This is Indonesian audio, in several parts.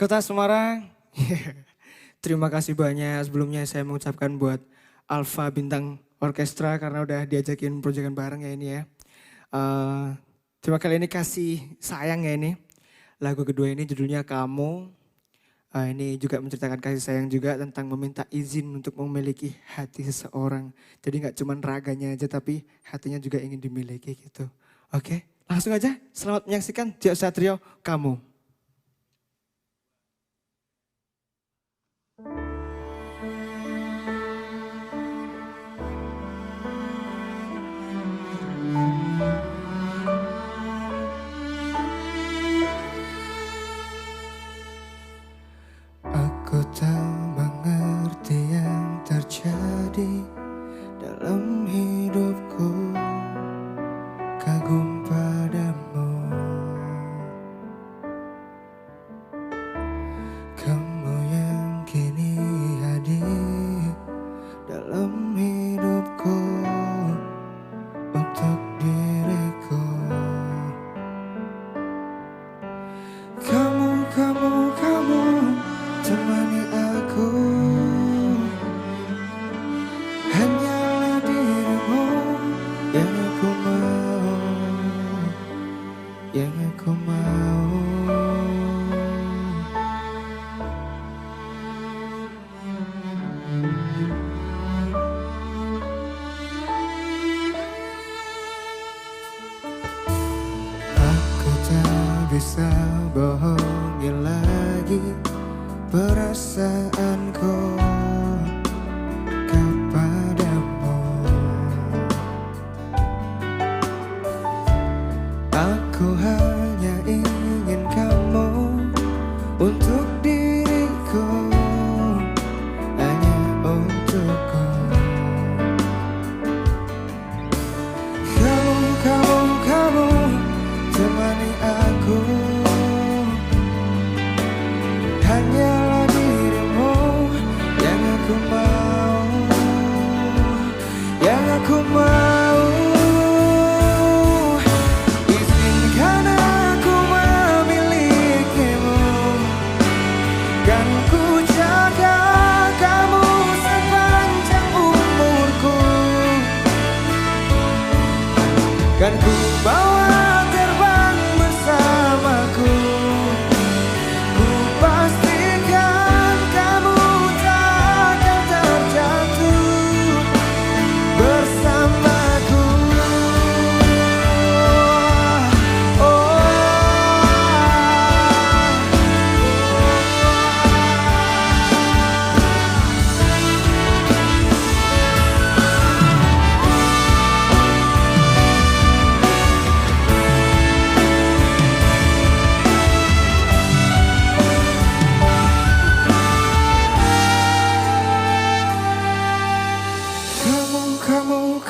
Kota Semarang. Terima kasih banyak sebelumnya saya mengucapkan buat Alfa Bintang Orkestra karena udah diajakin proyekan bareng ya ini ya. Eh, terima kali ini kasih sayang ya ini. Lagu kedua ini judulnya Kamu. Ini juga menceritakan kasih sayang juga tentang meminta izin untuk memiliki hati seseorang. Jadi nggak cuma raganya aja tapi hatinya juga ingin dimiliki gitu. Oke, langsung aja selamat menyaksikan Tio Satrio Kamu. Aku tak mengerti yang terjadi dalam hidupku. Kagum padamu, kamu yang kini hadir dalam hidupku untuk diriku. Kamu temani aku. Hanyalah dirimu yang aku mau, yang aku mau. Aku tak bisa bohongi lagi perasaanku kepadamu. Aku hanya ingin kamu untuk diriku, hanya untukku. Kamu temani aku. Hanyalah dirimu yang aku mau, yang aku mau. Izinkan aku memilikimu, kan ku jaga kamu sepanjang umurku, kan ku bawa terbang bersamaku. Pastikan kamu takkan terjatuh bersamaku.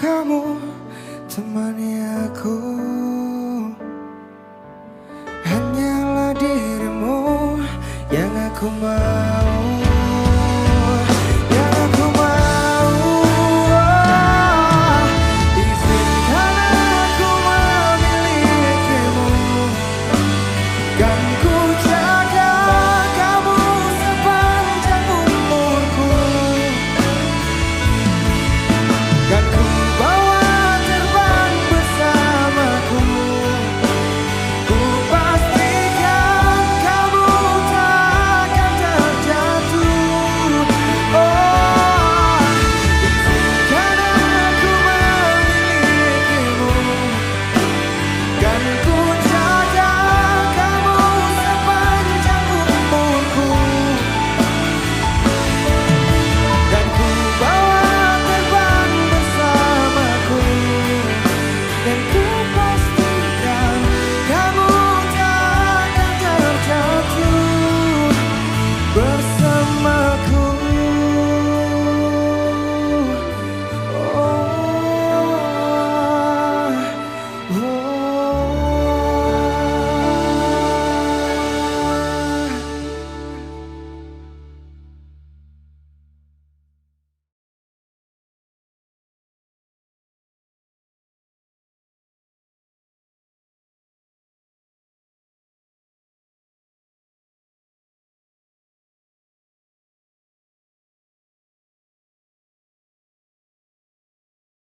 Kamu temani aku. Hanyalah dirimu yang aku mau.